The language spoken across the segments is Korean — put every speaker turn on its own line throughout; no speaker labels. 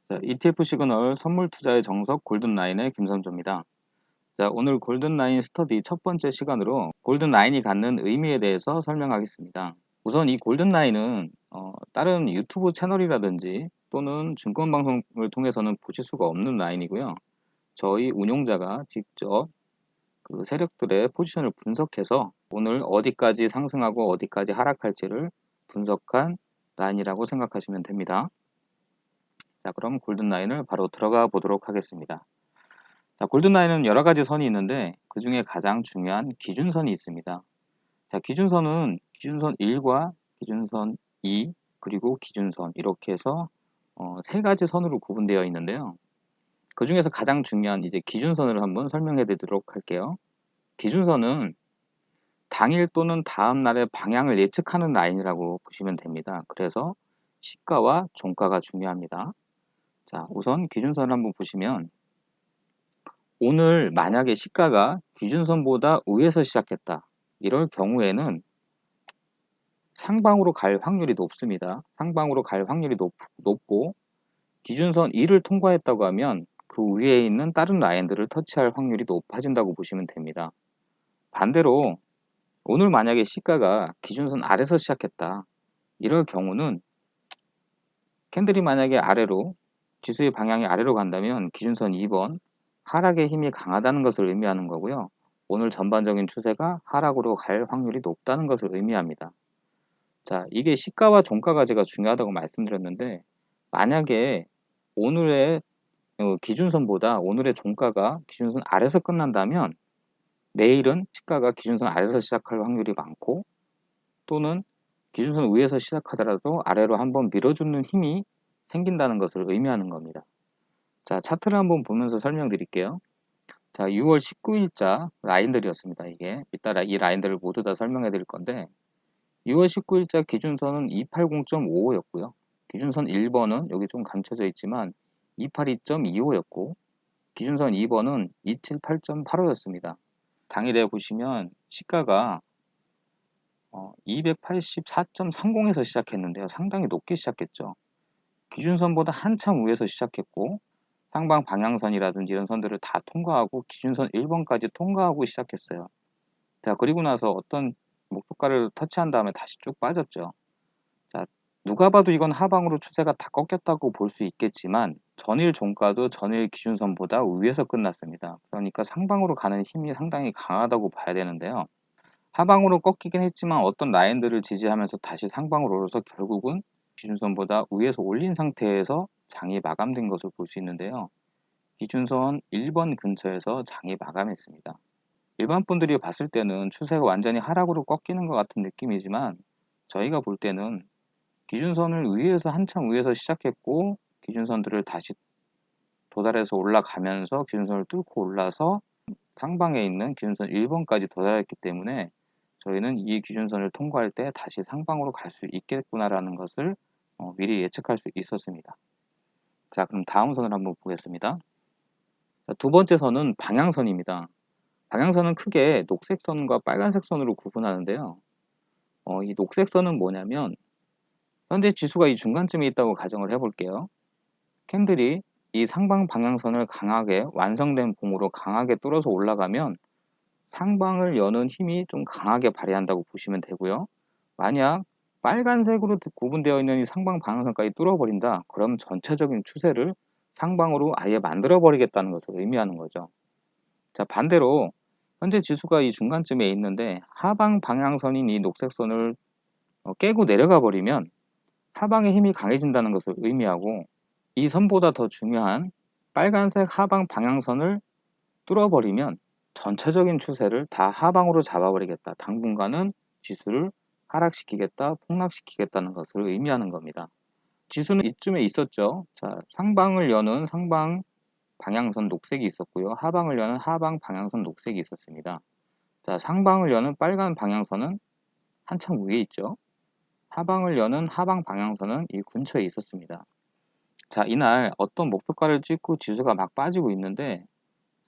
자, ETF 시그널 선물 투자의 정석 골든라인의 김선조입니다. 자, 오늘 골든라인 스터디 첫 번째 시간으로 골든라인이 갖는 의미에 대해서 설명하겠습니다. 우선 이 골든라인은 다른 유튜브 채널이라든지 또는 증권방송을 통해서는 보실 수가 없는 라인이고요. 저희 운용자가 직접 그 세력들의 포지션을 분석해서 오늘 어디까지 상승하고 어디까지 하락할지를 분석한 라인이라고 생각하시면 됩니다. 자, 그럼 골든라인을 바로 들어가 보도록 하겠습니다. 자, 골든라인은 여러 가지 선이 있는데 그 중에 가장 중요한 기준선이 있습니다. 자, 기준선은 기준선 1과 기준선 2 그리고 기준선 이렇게 해서 세 가지 선으로 구분되어 있는데요. 그 중에서 가장 중요한 이제 기준선을 한번 설명해 드리도록 할게요. 기준선은 당일 또는 다음 날의 방향을 예측하는 라인이라고 보시면 됩니다. 그래서 시가와 종가가 중요합니다. 자, 우선 기준선을 한번 보시면 오늘 만약에 시가가 기준선보다 위에서 시작했다. 이럴 경우에는 상방으로 갈 확률이 높습니다. 상방으로 갈 확률이 높고 기준선 2를 통과했다고 하면 그 위에 있는 다른 라인들을 터치할 확률이 높아진다고 보시면 됩니다. 반대로 오늘 만약에 시가가 기준선 아래서 시작했다. 이럴 경우는 캔들이 만약에 아래로 지수의 방향이 아래로 간다면 기준선 2번 하락의 힘이 강하다는 것을 의미하는 거고요. 오늘 전반적인 추세가 하락으로 갈 확률이 높다는 것을 의미합니다. 자, 이게 시가와 종가가 제가 중요하다고 말씀드렸는데 만약에 오늘의 기준선보다 오늘의 종가가 기준선 아래서 끝난다면 내일은 시가가 기준선 아래서 시작할 확률이 많고 또는 기준선 위에서 시작하더라도 아래로 한번 밀어주는 힘이 생긴다는 것을 의미하는 겁니다. 자, 차트를 한번 보면서 설명드릴게요. 자, 6월 19일자 라인들이었습니다. 이게 이따라 이 라인들을 모두 다 설명해 드릴 건데 6월 19일자 기준선은 280.55였고요. 기준선 1번은 여기 좀 감춰져 있지만 282.25였고 기준선 2번은 278.85였습니다. 당일에 보시면 시가가 284.30에서 시작했는데요. 상당히 높게 시작했죠. 기준선보다 한참 위에서 시작했고 상방 방향선이라든지 이런 선들을 다 통과하고 기준선 1번까지 통과하고 시작했어요. 자, 그리고 나서 어떤 목표가를 터치한 다음에 다시 쭉 빠졌죠. 자, 누가 봐도 이건 하방으로 추세가 다 꺾였다고 볼 수 있겠지만 전일 종가도 전일 기준선보다 위에서 끝났습니다. 그러니까 상방으로 가는 힘이 상당히 강하다고 봐야 되는데요. 하방으로 꺾이긴 했지만 어떤 라인들을 지지하면서 다시 상방으로 올라서 결국은 기준선보다 위에서 올린 상태에서 장이 마감된 것을 볼 수 있는데요. 기준선 1번 근처에서 장이 마감했습니다. 일반 분들이 봤을 때는 추세가 완전히 하락으로 꺾이는 것 같은 느낌이지만 저희가 볼 때는 기준선을 위에서 한참 위에서 시작했고 기준선들을 다시 도달해서 올라가면서 기준선을 뚫고 올라서 상방에 있는 기준선 1번까지 도달했기 때문에 저희는 이 기준선을 통과할 때 다시 상방으로 갈 수 있겠구나라는 것을 미리 예측할 수 있었습니다. 자, 그럼 다음 선을 한번 보겠습니다. 자, 두 번째 선은 방향선입니다. 방향선은 크게 녹색 선과 빨간색 선으로 구분하는데요. 이 녹색 선은 뭐냐면 현재 지수가 이 중간쯤에 있다고 가정을 해볼게요. 캔들이 이 상방 방향선을 강하게 완성된 봉으로 강하게 뚫어서 올라가면 상방을 여는 힘이 좀 강하게 발휘한다고 보시면 되고요. 만약 빨간색으로 구분되어 있는 이 상방 방향선까지 뚫어버린다. 그럼 전체적인 추세를 상방으로 아예 만들어 버리겠다는 것을 의미하는 거죠. 자, 반대로 현재 지수가 이 중간쯤에 있는데 하방 방향선인 이 녹색 선을 깨고 내려가 버리면 하방의 힘이 강해진다는 것을 의미하고 이 선보다 더 중요한 빨간색 하방 방향선을 뚫어버리면 전체적인 추세를 다 하방으로 잡아버리겠다. 당분간은 지수를 하락시키겠다, 폭락시키겠다는 것을 의미하는 겁니다. 지수는 이쯤에 있었죠. 자, 상방을 여는 상방 방향선 녹색이 있었고요. 하방을 여는 하방 방향선 녹색이 있었습니다. 자, 상방을 여는 빨간 방향선은 한참 위에 있죠. 하방을 여는 하방 방향선은 이 근처에 있었습니다. 자, 이날 어떤 목표가를 찍고 지수가 막 빠지고 있는데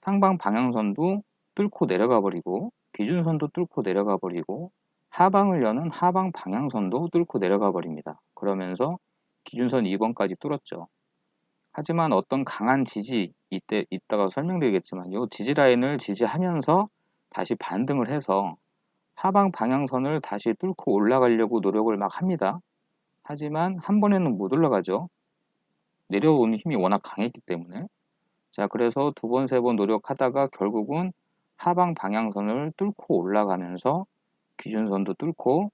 상방 방향선도 뚫고 내려가 버리고 기준선도 뚫고 내려가 버리고 하방을 여는 하방 방향선도 뚫고 내려가 버립니다. 그러면서 기준선 2번까지 뚫었죠. 하지만 어떤 강한 지지 이때 이따가 설명드리겠지만 이 지지 라인을 지지하면서 다시 반등을 해서 하방 방향선을 다시 뚫고 올라가려고 노력을 막 합니다. 하지만 한 번에는 못 올라가죠. 내려오는 힘이 워낙 강했기 때문에. 자, 그래서 두 번, 세 번 노력하다가 결국은 하방 방향선을 뚫고 올라가면서 기준선도 뚫고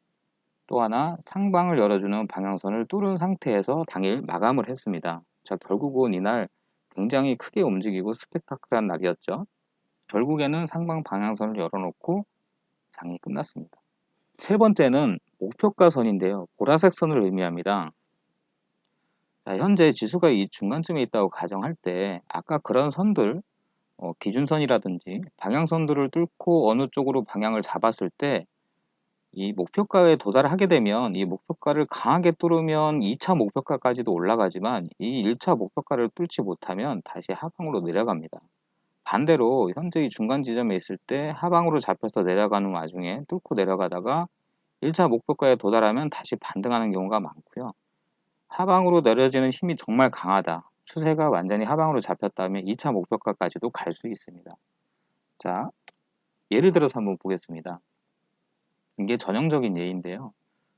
또 하나 상방을 열어주는 방향선을 뚫은 상태에서 당일 마감을 했습니다. 자, 결국은 이날 굉장히 크게 움직이고 스펙타클한 날이었죠. 결국에는 상방 방향선을 열어놓고 장이 끝났습니다. 세 번째는 목표가 선인데요. 보라색 선을 의미합니다. 자, 현재 지수가 이 중간쯤에 있다고 가정할 때 아까 그런 선들, 기준선이라든지 방향선들을 뚫고 어느 쪽으로 방향을 잡았을 때 이 목표가에 도달하게 되면 이 목표가를 강하게 뚫으면 2차 목표가까지도 올라가지만 이 1차 목표가를 뚫지 못하면 다시 하방으로 내려갑니다. 반대로 현재 이 중간 지점에 있을 때 하방으로 잡혀서 내려가는 와중에 뚫고 내려가다가 1차 목표가에 도달하면 다시 반등하는 경우가 많고요. 하방으로 내려지는 힘이 정말 강하다. 추세가 완전히 하방으로 잡혔다면 2차 목표가까지도 갈 수 있습니다. 자, 예를 들어서 한번 보겠습니다. 이게 전형적인 예인데요.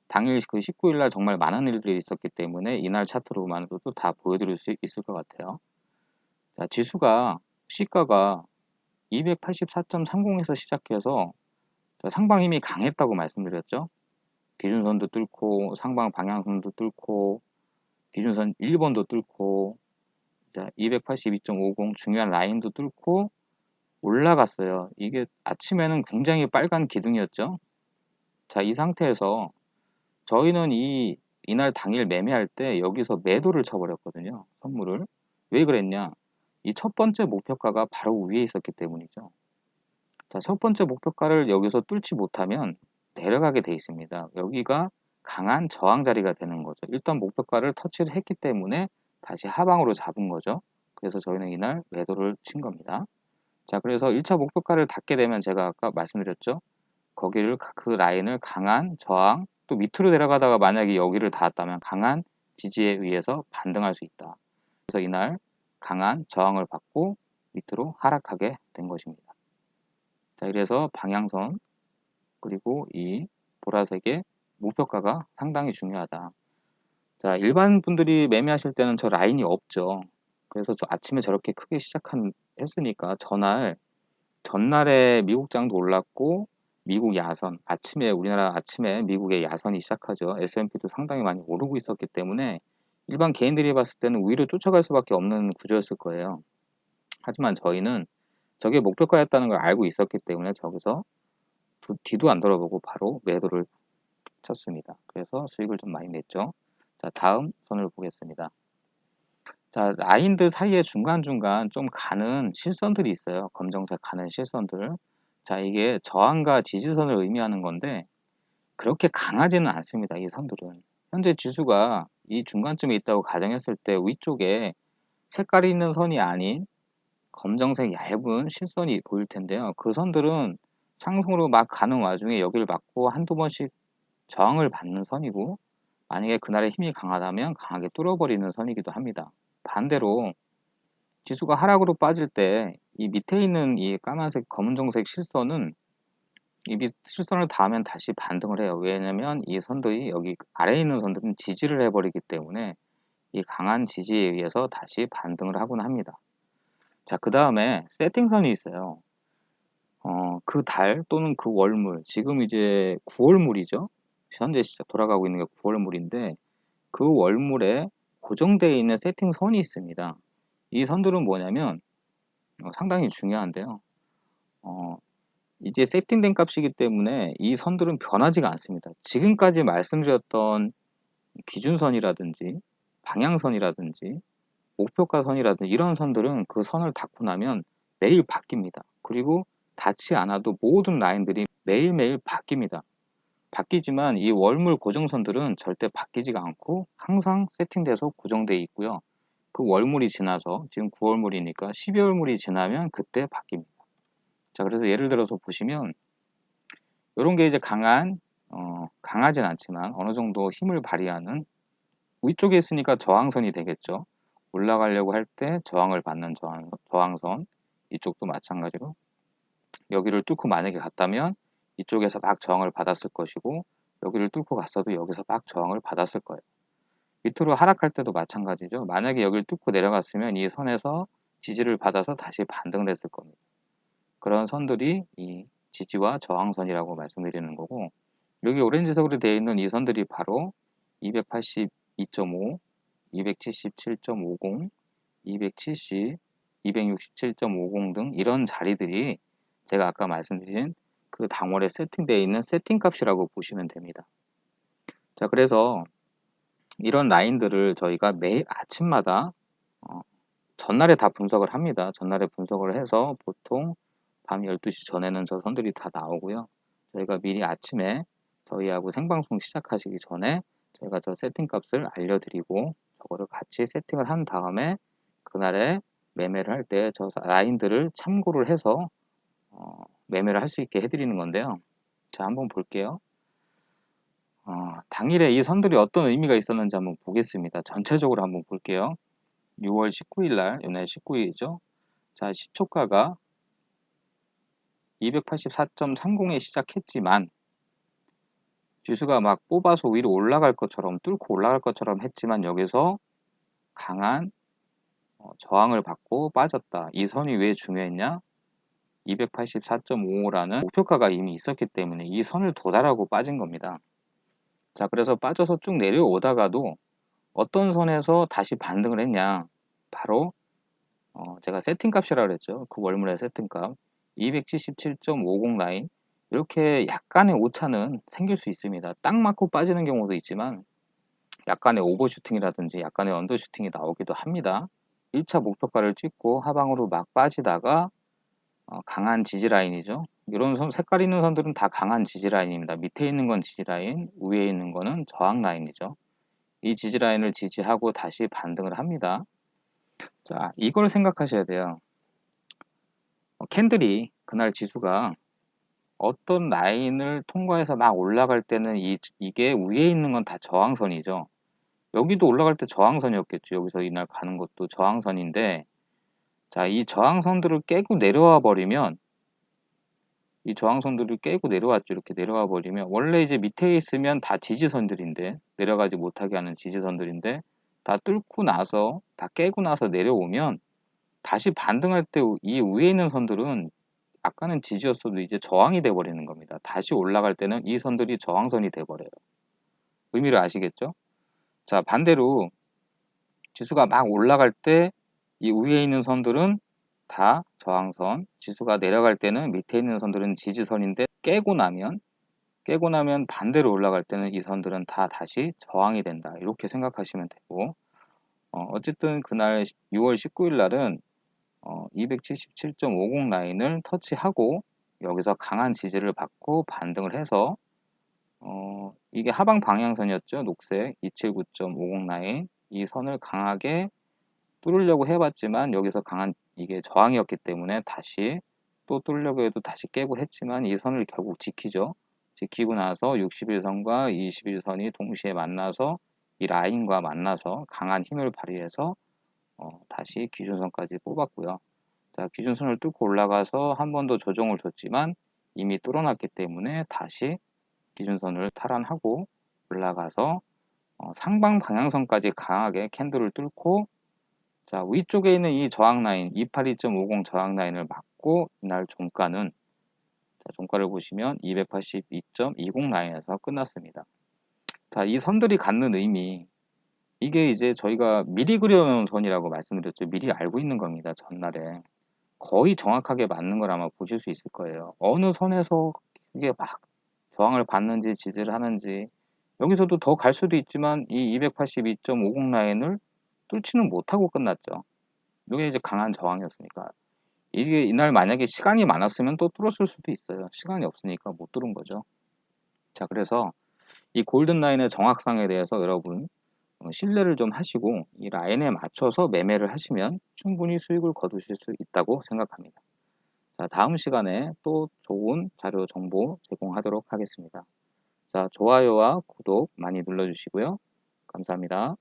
당일 그 19일 날 정말 많은 일들이 있었기 때문에 이날 차트로만으로도 다 보여드릴 수 있을 것 같아요. 자, 지수가 시가가 284.30에서 시작해서 상방 힘이 강했다고 말씀드렸죠. 기준선도 뚫고 상방 방향선도 뚫고 기준선 1번도 뚫고 282.50 중요한 라인도 뚫고 올라갔어요. 이게 아침에는 굉장히 빨간 기둥이었죠. 자, 이 상태에서 저희는 이날 당일 매매할 때 여기서 매도를 쳐버렸거든요. 선물을. 왜 그랬냐? 이 첫 번째 목표가가 바로 위에 있었기 때문이죠. 자, 첫 번째 목표가를 여기서 뚫지 못하면 내려가게 돼 있습니다. 여기가 강한 저항 자리가 되는 거죠. 일단 목표가를 터치를 했기 때문에 다시 하방으로 잡은 거죠. 그래서 저희는 이날 매도를 친 겁니다. 자, 그래서 1차 목표가를 닫게 되면 제가 아까 말씀드렸죠. 거기를 그 라인을 강한 저항 또 밑으로 내려가다가 만약에 여기를 닿았다면 강한 지지에 의해서 반등할 수 있다. 그래서 이날 강한 저항을 받고 밑으로 하락하게 된 것입니다. 자, 이래서 방향선 그리고 이 보라색의 목표가가 상당히 중요하다. 자, 일반 분들이 매매하실 때는 저 라인이 없죠. 그래서 저 아침에 저렇게 크게 했으니까 전날에 미국장도 올랐고 미국 야선 아침에 우리나라 아침에 미국의 야선이 시작하죠. S&P도 상당히 많이 오르고 있었기 때문에 일반 개인들이 봤을 때는 위로 쫓아갈 수밖에 없는 구조였을 거예요. 하지만 저희는 저게 목표가였다는 걸 알고 있었기 때문에 저기서 뒤도 안 돌아보고 바로 매도를 쳤습니다. 그래서 수익을 좀 많이 냈죠. 자, 다음 선을 보겠습니다. 자, 라인들 사이에 중간중간 좀 가는 실선들이 있어요. 검정색 가는 실선들. 자, 이게 저항과 지지선을 의미하는 건데 그렇게 강하지는 않습니다. 이 선들은. 현재 지수가 이 중간쯤에 있다고 가정했을 때 위쪽에 색깔이 있는 선이 아닌 검정색 얇은 실선이 보일 텐데요. 그 선들은 상승으로 막 가는 와중에 여기를 맞고 한두 번씩 저항을 받는 선이고 만약에 그날의 힘이 강하다면 강하게 뚫어버리는 선이기도 합니다. 반대로 지수가 하락으로 빠질 때 이 밑에 있는 이 까만색 검은정색 실선은 실선을 닿으면 다시 반등을 해요. 왜냐면 이 선들이 여기 아래에 있는 선들은 지지를 해버리기 때문에 이 강한 지지에 의해서 다시 반등을 하곤 합니다. 자, 그 다음에 세팅선이 있어요. 그 달 또는 그 월물, 지금 이제 9월물이죠. 현재 시작 돌아가고 있는 게 9월물인데 그 월물에 고정되어 있는 세팅선이 있습니다. 이 선들은 뭐냐면 상당히 중요한데요. 이제 세팅된 값이기 때문에 이 선들은 변하지가 않습니다. 지금까지 말씀드렸던 기준선이라든지 방향선이라든지 목표가 선이라든지 이런 선들은 그 선을 닿고 나면 매일 바뀝니다. 그리고 닿지 않아도 모든 라인들이 매일매일 바뀝니다. 바뀌지만 이 월물 고정선들은 절대 바뀌지가 않고 항상 세팅돼서 고정되어 있고요. 그 월물이 지나서 지금 9월물이니까 12월물이 지나면 그때 바뀝니다. 자, 그래서 예를 들어서 보시면 이런 게 이제 강하진 않지만 어느 정도 힘을 발휘하는 위쪽에 있으니까 저항선이 되겠죠. 올라가려고 할 때 저항을 받는 저항선, 이쪽도 마찬가지로 여기를 뚫고 만약에 갔다면 이쪽에서 막 저항을 받았을 것이고, 여기를 뚫고 갔어도 여기서 막 저항을 받았을 거예요. 밑으로 하락할 때도 마찬가지죠. 만약에 여기를 뚫고 내려갔으면 이 선에서 지지를 받아서 다시 반등을 했을 겁니다. 그런 선들이 이 지지와 저항선이라고 말씀드리는 거고, 여기 오렌지색으로 되어 있는 이 선들이 바로 282.5, 277.50, 270, 267.50 등 이런 자리들이 제가 아까 말씀드린 그 당월에 세팅되어 있는 세팅값이라고 보시면 됩니다. 자, 그래서 이런 라인들을 저희가 매일 아침마다 전날에 다 분석을 합니다. 전날에 분석을 해서 보통 밤 12시 전에는 저 선들이 다 나오고요. 저희가 미리 아침에 저희하고 생방송 시작하시기 전에 저희가 저 세팅값을 알려드리고 저거를 같이 세팅을 한 다음에 그날에 매매를 할 때 저 라인들을 참고를 해서 매매를 할 수 있게 해드리는 건데요. 자, 한번 볼게요. 당일에 이 선들이 어떤 의미가 있었는지 한번 보겠습니다. 전체적으로 한번 볼게요. 6월 19일 날, 이날 19일이죠. 자, 시초가가 284.30에 시작했지만 지수가 막 뽑아서 위로 올라갈 것처럼 뚫고 올라갈 것처럼 했지만 여기서 강한 저항을 받고 빠졌다. 이 선이 왜 중요했냐? 284.55라는 목표가가 이미 있었기 때문에 이 선을 도달하고 빠진 겁니다. 자, 그래서 빠져서 쭉 내려오다가도 어떤 선에서 다시 반등을 했냐? 바로 제가 세팅값이라고 그랬죠. 그 월물의 세팅값 277.50 라인, 이렇게 약간의 오차는 생길 수 있습니다. 딱 맞고 빠지는 경우도 있지만 약간의 오버슈팅이라든지 약간의 언더슈팅이 나오기도 합니다. 1차 목표가를 찍고 하방으로 막 빠지다가 강한 지지라인이죠. 이런 색깔 있는 선들은 다 강한 지지라인입니다. 밑에 있는 건 지지라인, 위에 있는 거는 저항라인이죠. 이 지지라인을 지지하고 다시 반등을 합니다. 자, 이걸 생각하셔야 돼요. 캔들이 그날 지수가 어떤 라인을 통과해서 막 올라갈 때는 이게 위에 있는 건 다 저항선이죠. 여기도 올라갈 때 저항선이었겠죠. 여기서 이날 가는 것도 저항선인데, 자, 이 저항선들을 깨고 내려와 버리면, 이 저항선들을 깨고 내려왔죠. 이렇게 내려와 버리면, 원래 이제 밑에 있으면 다 지지선들인데, 내려가지 못하게 하는 지지선들인데, 다 뚫고 나서, 다 깨고 나서 내려오면, 다시 반등할 때 이 위에 있는 선들은 아까는 지지였어도 이제 저항이 돼버리는 겁니다. 다시 올라갈 때는 이 선들이 저항선이 돼버려요. 의미를 아시겠죠? 자, 반대로 지수가 막 올라갈 때 이 위에 있는 선들은 다 저항선, 지수가 내려갈 때는 밑에 있는 선들은 지지선인데 깨고 나면 반대로 올라갈 때는 이 선들은 다 다시 저항이 된다. 이렇게 생각하시면 되고, 어쨌든 그날 6월 19일 날은 277.50 라인을 터치하고 여기서 강한 지지를 받고 반등을 해서 이게 하방 방향선이었죠. 녹색 279.50 라인, 이 선을 강하게 뚫으려고 해봤지만 여기서 강한 이게 저항이었기 때문에 다시 또 뚫으려고 해도 다시 깨고 했지만 이 선을 결국 지키죠. 지키고 나서 60일선과 20일선이 동시에 만나서 이 라인과 만나서 강한 힘을 발휘해서 다시 기준선까지 뽑았고요. 자, 기준선을 뚫고 올라가서 한 번 더 조정을 줬지만 이미 뚫어놨기 때문에 다시 기준선을 탈환하고 올라가서 상방 방향선까지 강하게 캔들을 뚫고, 자, 위쪽에 있는 이 저항 라인 282.50 저항 라인을 맞고 이날 종가는, 자, 종가를 보시면 282.20 라인에서 끝났습니다. 자, 이 선들이 갖는 의미, 이게 이제 저희가 미리 그려놓은 선이라고 말씀드렸죠. 미리 알고 있는 겁니다. 전날에. 거의 정확하게 맞는 걸 아마 보실 수 있을 거예요. 어느 선에서 이게 막 저항을 받는지 지지를 하는지, 여기서도 더 갈 수도 있지만 이 282.50 라인을 뚫지는 못하고 끝났죠. 이게 이제 강한 저항이었으니까. 이게 이날 만약에 시간이 많았으면 또 뚫었을 수도 있어요. 시간이 없으니까 못 뚫은 거죠. 자, 그래서 이 골든 라인의 정확성에 대해서 여러분 신뢰를 좀 하시고 이 라인에 맞춰서 매매를 하시면 충분히 수익을 거두실 수 있다고 생각합니다. 자, 다음 시간에 또 좋은 자료 정보 제공하도록 하겠습니다. 자, 좋아요와 구독 많이 눌러주시고요. 감사합니다.